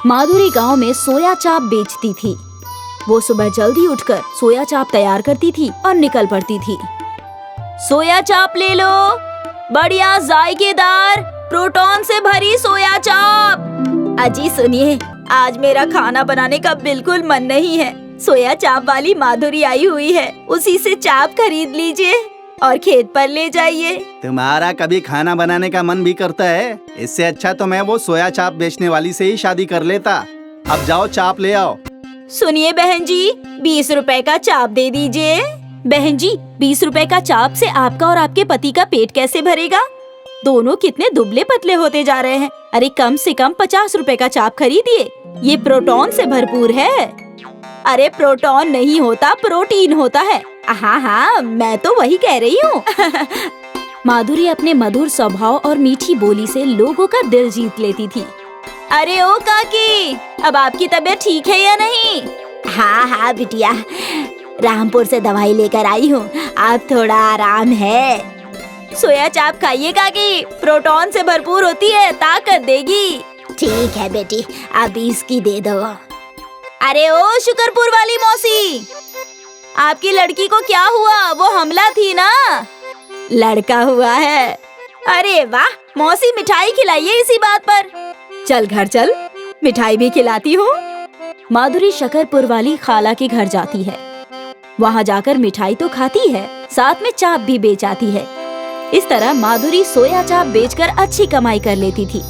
माधुरी गांव में सोया चाप बेचती थी। वो सुबह जल्दी उठकर सोया चाप तैयार करती थी और निकल पड़ती थी। सोया चाप ले लो, बढ़िया जायकेदार प्रोटॉन से भरी सोया चाप। अजी सुनिए, आज मेरा खाना बनाने का बिल्कुल मन नहीं है। सोया चाप वाली माधुरी आई हुई है, उसी से चाप खरीद लीजिए और खेत पर ले जाइए। तुम्हारा कभी खाना बनाने का मन भी करता है? इससे अच्छा तो मैं वो सोया चाप बेचने वाली से ही शादी कर लेता। अब जाओ चाप ले आओ। सुनिए बहन जी, 20 रुपए का चाप दे दीजिए। बहन जी, 20 रुपए का चाप से आपका और आपके पति का पेट कैसे भरेगा? दोनों कितने दुबले पतले होते जा रहे हैं। अरे कम से कम 50 रुपए का चाप खरीदिए, ये प्रोटॉन से भरपूर है। अरे प्रोटॉन नहीं होता, प्रोटीन होता है। हाँ हाँ, मैं तो वही कह रही हूँ। माधुरी अपने मधुर स्वभाव और मीठी बोली से लोगों का दिल जीत लेती थी। अरे ओ काकी, अब आपकी तबीयत ठीक है या नहीं? हाँ हाँ बिटिया, रामपुर से दवाई लेकर आई हूँ, अब थोड़ा आराम है। सोया चाप खाइए काकी, प्रोटॉन से भरपूर होती है, ताकत देगी। ठीक है बेटी, अब इसकी दे दो। अरे ओ शुकरपुर वाली मौसी, आपकी लड़की को क्या हुआ? वो हमला थी ना? लड़का हुआ है। अरे वाह मौसी, मिठाई खिलाइए इसी बात पर। चल घर चल, मिठाई भी खिलाती हूँ। माधुरी शकरपुर वाली खाला के घर जाती है। वहाँ जाकर मिठाई तो खाती है, साथ में चाप भी बेच आती है। इस तरह माधुरी सोया चाप बेचकर अच्छी कमाई कर लेती थी।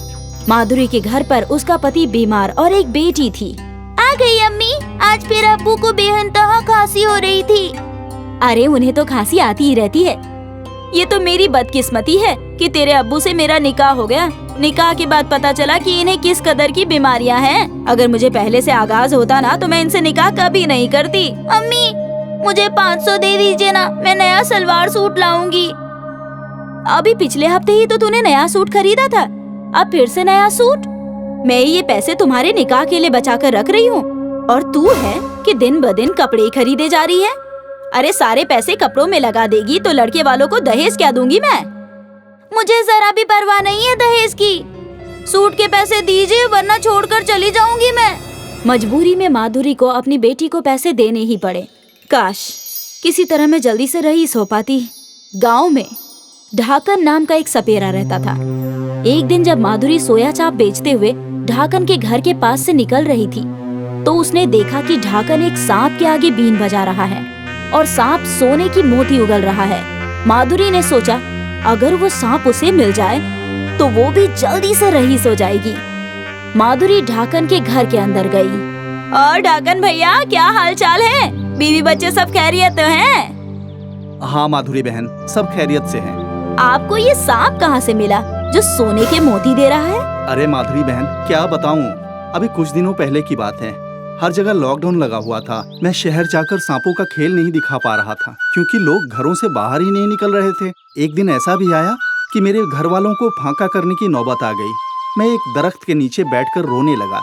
माधुरी के घर पर उसका पति बीमार और एक बेटी थी। आ गई अम्मी, आज फिर अब्बू को बेहनतहा खांसी हो रही थी। अरे उन्हें तो खांसी आती ही रहती है। ये तो मेरी बदकिस्मती है कि तेरे अब्बू से मेरा निकाह हो गया। निकाह के बाद पता चला कि इन्हें किस कदर की बीमारियां हैं। अगर मुझे पहले से आगाज होता ना तो मैं इनसे निकाह कभी नहीं करती। अम्मी मुझे 500 दे दीजिए ना, मैं नया सलवार सूट लाऊंगी। अभी पिछले हफ्ते ही तो तूने नया सूट खरीदा था, अब फिर से नया सूट? मैं ये पैसे तुम्हारे निकाह के लिए बचा कर रख रही हूँ और तू है कि दिन ब दिन कपड़े खरीदे जा रही है। अरे सारे पैसे कपड़ों में लगा देगी तो लड़के वालों को दहेज क्या दूंगी मैं? मुझे जरा भी परवाह नहीं है दहेज की। सूट के पैसे दीजिए वरना छोड़कर चली जाऊंगी मैं। मजबूरी में माधुरी को अपनी बेटी को पैसे देने ही पड़े। काश किसी तरह मैं जल्दी से रईस हो पाती। गाँव में ढाकन नाम का एक सपेरा रहता था। एक दिन जब माधुरी सोया चाप बेचते हुए ढाकन के घर के पास से निकल रही थी तो उसने देखा कि ढाकन एक सांप के आगे बीन बजा रहा है और सांप सोने की मोती उगल रहा है। माधुरी ने सोचा अगर वो सांप उसे मिल जाए तो वो भी जल्दी से रईस हो जाएगी। माधुरी ढाकन के घर के अंदर गई। और ढाकन भैया, क्या हाल चाल है? बीवी बच्चे सब खैरियत हैं? हाँ माधुरी बहन, सब खैरियत से हैं। आपको ये सांप कहाँ से मिला जो सोने के मोती दे रहा है? अरे माधुरी बहन, क्या बताऊं, अभी कुछ दिनों पहले की बात है। हर जगह लॉकडाउन लगा हुआ था। मैं शहर जाकर सांपों का खेल नहीं दिखा पा रहा था क्योंकि लोग घरों से बाहर ही नहीं निकल रहे थे। एक दिन ऐसा भी आया कि मेरे घर वालों को फांका करने की नौबत आ गई। मैं एक दरख्त के नीचे बैठकर रोने लगा।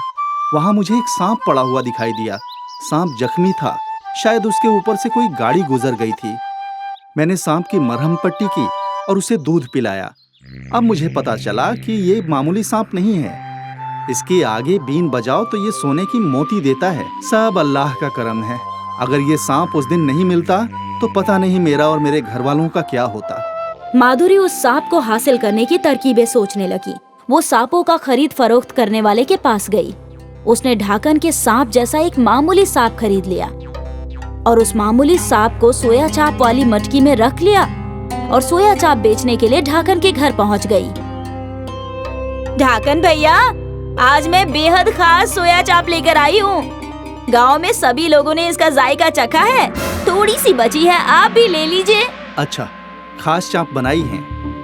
वहाँ मुझे एक सांप पड़ा हुआ दिखाई दिया। सांप जख्मी था, शायद उसके ऊपर से कोई गाड़ी गुजर गई थी। मैंने सांप की मरहम पट्टी की और उसे दूध पिलाया। अब मुझे पता चला कि ये मामूली सांप नहीं है। इसके आगे बीन बजाओ तो ये सोने की मोती देता है। सब अल्लाह का करम है। अगर ये सांप उस दिन नहीं मिलता तो पता नहीं मेरा और मेरे घर वालों का क्या होता। माधुरी उस सांप को हासिल करने की तरकीबें सोचने लगी। वो सांपों का खरीद फरोख्त करने वाले के पास गई। उसने ढाकन के सांप जैसा एक मामूली सांप खरीद लिया और उस मामूली सांप को सोया चाप वाली मटकी में रख लिया और सोया चाप बेचने के लिए ढाकन के घर पहुंच गई। ढाकन भैया, आज मैं बेहद खास सोया चाप लेकर आई हूँ। गांव में सभी लोगों ने इसका जायका चखा है, थोड़ी सी बची है, आप भी ले लीजिए। अच्छा, खास चाप बनाई है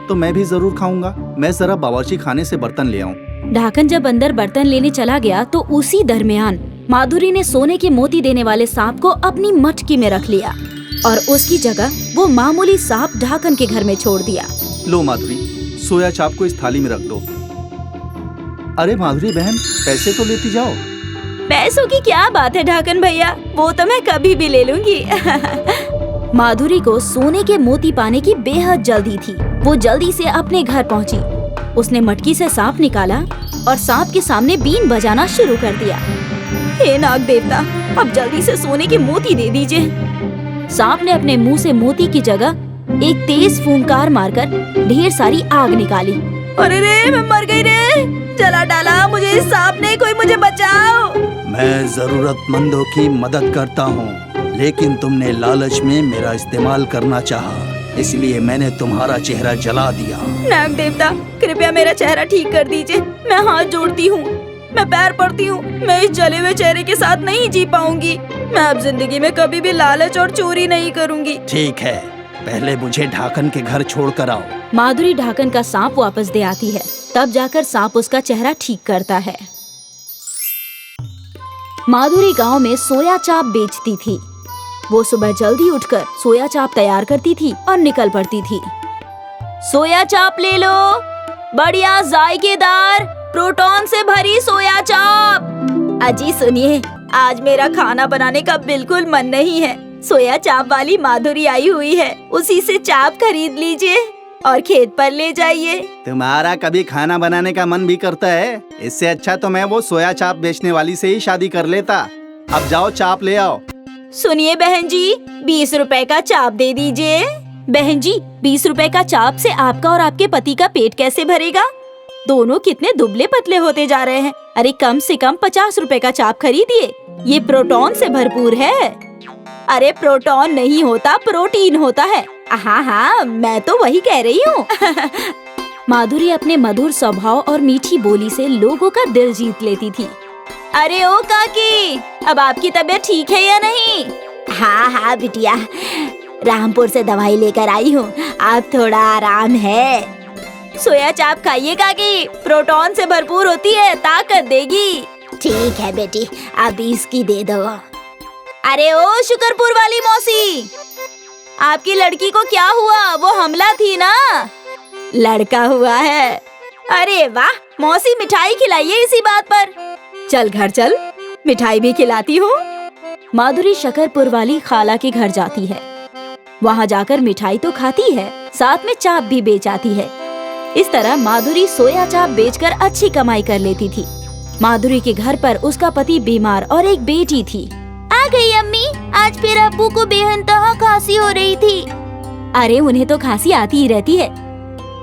तो मैं भी जरूर खाऊंगा। मैं जरा बावर्ची खाने से बर्तन ले आऊं। ढाकन जब अंदर बर्तन लेने चला गया तो उसी दरमियान माधुरी ने सोने के मोती देने वाले सांप को अपनी मटकी में रख लिया और उसकी जगह वो मामूली सांप ढाकन के घर में छोड़ दिया। लो माधुरी, सोया चाप को इस थाली में रख दो। अरे माधुरी बहन, पैसे तो लेती जाओ। पैसों की क्या बात है ढाकन भैया, वो तो मैं कभी भी ले लूंगी। माधुरी को सोने के मोती पाने की बेहद जल्दी थी। वो जल्दी से अपने घर पहुंची। उसने मटकी से सांप निकाला और सांप के सामने बीन बजाना शुरू कर दिया। हे नाग देवता, अब जल्दी से सोने की मोती दे दीजिए। सांप ने अपने मुंह से मोती की जगह एक तेज फूंकार मारकर ढेर सारी आग निकाली। अरे रे, मैं मर गई रे, जला डाला मुझे इस सांप ने, कोई मुझे बचाओ। मैं जरूरतमंदों की मदद करता हूँ, लेकिन तुमने लालच में मेरा इस्तेमाल करना चाहा, इसलिए मैंने तुम्हारा चेहरा जला दिया। नाग देवता, कृपया मेरा चेहरा ठीक कर दीजिए। मैं हाथ जोड़ती हूँ, मैं पैर पड़ती हूँ, मैं इस जले हुए चेहरे के साथ नहीं जी पाऊंगी। मैं अब जिंदगी में कभी भी लालच और चोरी नहीं करूंगी। ठीक है, पहले मुझे ढाकन के घर छोड़ कर आओ। माधुरी ढाकन का सांप वापस दे आती है, तब जाकर सांप उसका चेहरा ठीक करता है। माधुरी गांव में सोया चाप बेचती थी। वो सुबह जल्दी उठकर सोया चाप तैयार करती थी और निकल पड़ती थी। सोया चाप ले लो, बढ़िया जायकेदार प्रोटॉन से भरी सोया चाप। अजी सुनिए, आज मेरा खाना बनाने का बिल्कुल मन नहीं है। सोया चाप वाली माधुरी आई हुई है, उसी से चाप खरीद लीजिए और खेत पर ले जाइए। तुम्हारा कभी खाना बनाने का मन भी करता है? इससे अच्छा तो मैं वो सोया चाप बेचने वाली से ही शादी कर लेता। अब जाओ, चाप ले आओ। सुनिए बहन जी, 20 रुपए का चाप दे दीजिए। बहन जी, 20 रुपए का चाप से आपका और आपके पति का पेट कैसे भरेगा? दोनों कितने दुबले पतले होते जा रहे हैं। अरे कम से कम 50 रुपए का चाप खरीदिए, ये प्रोटॉन से भरपूर है। अरे प्रोटॉन नहीं होता, प्रोटीन होता है। हाँ हाँ, मैं तो वही कह रही हूँ। माधुरी अपने मधुर स्वभाव और मीठी बोली से लोगों का दिल जीत लेती थी। अरे ओ काकी, अब आपकी तबीयत ठीक है या नहीं? हाँ हाँ बिटिया, रामपुर से दवाई लेकर आई हूँ, अब थोड़ा आराम है। सोया चाप खाइए काकी, प्रोटॉन से भरपूर होती है, ताकत देगी। ठीक है बेटी, अब इसकी दे दो। अरे ओ शुकरपुर वाली मौसी, आपकी लड़की को क्या हुआ? वो हमला थी ना? लड़का हुआ है। अरे वाह मौसी, मिठाई खिलाइए इसी बात पर। चल घर चल, मिठाई भी खिलाती हूँ। माधुरी शकरपुर वाली खाला के घर जाती है। वहाँ जाकर मिठाई तो खाती है, साथ में चाप भी बेच आती है। इस तरह माधुरी सोया चाप बेचकर अच्छी कमाई कर लेती थी। माधुरी के घर पर उसका पति बीमार और एक बेटी थी। आ गई अम्मी, आज फिर अब्बू को बेहनतहा खांसी हो रही थी। अरे उन्हें तो खांसी आती ही रहती है।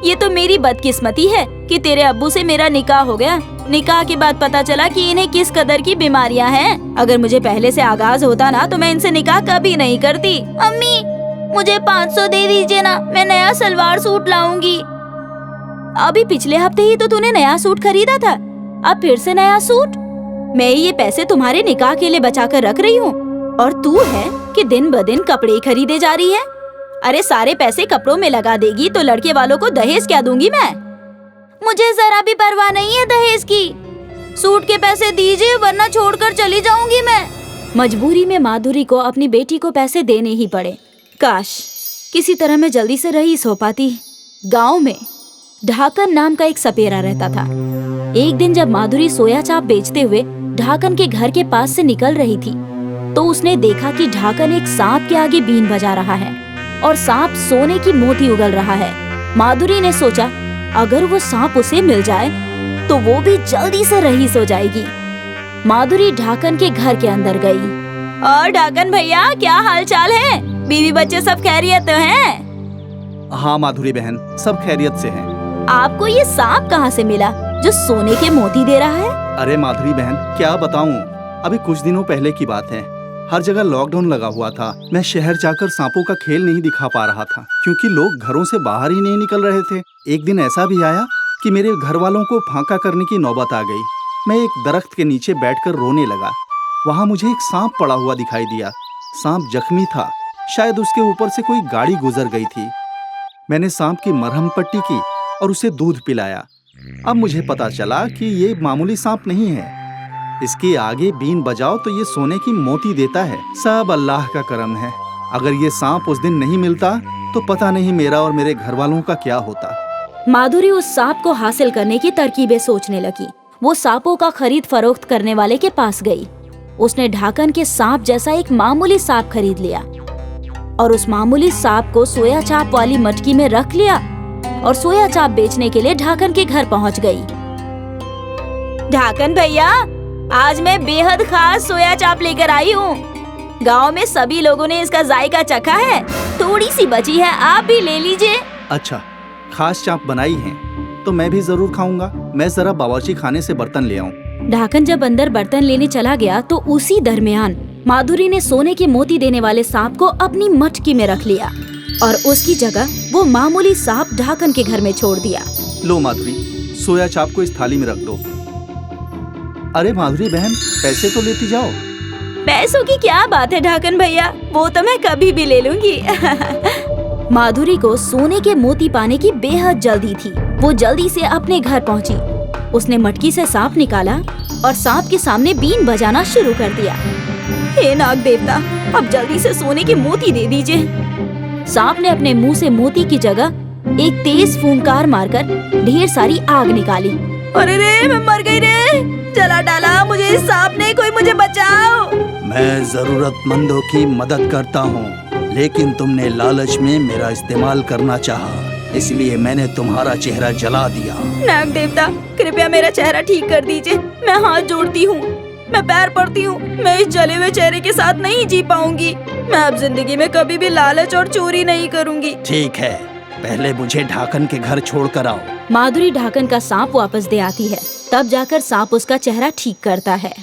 ये तो मेरी बदकिस्मती है कि तेरे अब्बू से मेरा निकाह हो गया। निकाह के बाद पता चला कि इन्हें किस कदर की बीमारियां हैं। अगर मुझे पहले से आगाज होता ना तो मैं इनसे निकाह कभी नहीं करती। अम्मी मुझे 500 दे दीजिए ना, मैं नया सलवार सूट लाऊंगी। अभी पिछले हफ्ते ही तो तूने नया सूट खरीदा था, अब फिर से नया सूट? मैं ये पैसे तुम्हारे निकाह के लिए बचा कर रख रही हूँ और तू है कि दिन ब दिन कपड़े खरीदे जा रही है। अरे सारे पैसे कपड़ों में लगा देगी तो लड़के वालों को दहेज क्या दूंगी मैं? मुझे जरा भी परवाह नहीं है दहेज की। सूट के पैसे दीजिए वरना छोड़कर चली जाऊंगी मैं। मजबूरी में माधुरी को अपनी बेटी को पैसे देने ही पड़े। काश किसी तरह मैं जल्दी से रईस हो पाती। गाँव में ढाकन नाम का एक सपेरा रहता था। एक दिन जब माधुरी सोया चाप बेचते हुए ढाकन के घर के पास से निकल रही थी तो उसने देखा कि ढाकन एक सांप के आगे बीन बजा रहा है और सांप सोने की मोती उगल रहा है। माधुरी ने सोचा अगर वो सांप उसे मिल जाए तो वो भी जल्दी से रईस हो जाएगी। माधुरी ढाकन के घर के अंदर गई। और ढाकन भैया, क्या हाल चाल है? बीवी बच्चे सब खैरियत हैं? हाँ माधुरी बहन, सब खैरियत से हैं। आपको ये सांप कहाँ से मिला जो सोने के मोती दे रहा है? अरे माधुरी बहन, क्या बताऊं, अभी कुछ दिनों पहले की बात है। हर जगह लॉकडाउन लगा हुआ था। मैं शहर जाकर सांपों का खेल नहीं दिखा पा रहा था क्योंकि लोग घरों से बाहर ही नहीं निकल रहे थे। एक दिन ऐसा भी आया कि मेरे घर वालों को फांका करने की नौबत आ गई। मैं एक दरख्त के नीचे बैठकर रोने लगा। वहाँ मुझे एक सांप पड़ा हुआ दिखाई दिया। सांप जख्मी था, शायद उसके ऊपर से कोई गाड़ी गुजर गई थी। मैंने सांप की मरहम पट्टी की और उसे दूध पिलाया। अब मुझे पता चला कि ये मामूली सांप नहीं है। इसके आगे बीन बजाओ तो ये सोने की मोती देता है। सब अल्लाह का करम है। अगर ये सांप उस दिन नहीं मिलता तो पता नहीं मेरा और मेरे घर वालों का क्या होता। माधुरी उस सांप को हासिल करने की तरकीबें सोचने लगी। वो सांपों का खरीद फरोख्त करने वाले के पास गई। उसने ढाकन के सांप जैसा एक मामूली सांप खरीद लिया और उस मामूली सांप को सोया चाप वाली मटकी में रख लिया और सोया चाप बेचने के लिए ढाकन के घर पहुंच गई। ढाकन भैया, आज मैं बेहद खास सोया चाप लेकर आई हूँ। गांव में सभी लोगों ने इसका जायका चखा है, थोड़ी सी बची है, आप भी ले लीजिए। अच्छा, खास चाप बनाई है तो मैं भी जरूर खाऊंगा। मैं जरा बावर्ची खाने से बर्तन ले आऊं। ढाकन जब अंदर बर्तन लेने चला गया तो उसी दरमियान माधुरी ने सोने के मोती देने वाले सांप को अपनी मटकी में रख लिया और उसकी जगह वो मामूली सांप ढाकन के घर में छोड़ दिया। लो माधुरी, सोया चाप को इस थाली में रख दो। अरे माधुरी बहन, पैसे तो लेती जाओ। पैसों की क्या बात है ढाकन भैया, वो तो मैं कभी भी ले लूंगी। माधुरी को सोने के मोती पाने की बेहद जल्दी थी। वो जल्दी से अपने घर पहुंची। उसने मटकी से सांप निकाला और सांप के सामने बीन बजाना शुरू कर दिया। हे नाग देवता, अब जल्दी से सोने के मोती दे दीजिए। सांप ने अपने मुंह से मोती की जगह एक तेज फूंकार मारकर ढेर सारी आग निकाली। अरे रे, मैं मर गई रे, जला डाला मुझे इस सांप ने, कोई मुझे बचाओ। मैं जरूरतमंदों की मदद करता हूँ, लेकिन तुमने लालच में मेरा इस्तेमाल करना चाहा, इसलिए मैंने तुम्हारा चेहरा जला दिया। नाग देवता, कृपया मेरा चेहरा ठीक कर दीजिए। मैं हाथ जोड़ती हूँ, मैं पैर पड़ती हूँ, मैं इस जले हुए चेहरे के साथ नहीं जी पाऊंगी। मैं अब जिंदगी में कभी भी लालच और चोरी नहीं करूंगी। ठीक है, पहले मुझे ढाकन के घर छोड़ कर आओ। माधुरी ढाकन का सांप वापस दे आती है, तब जाकर सांप उसका चेहरा ठीक करता है।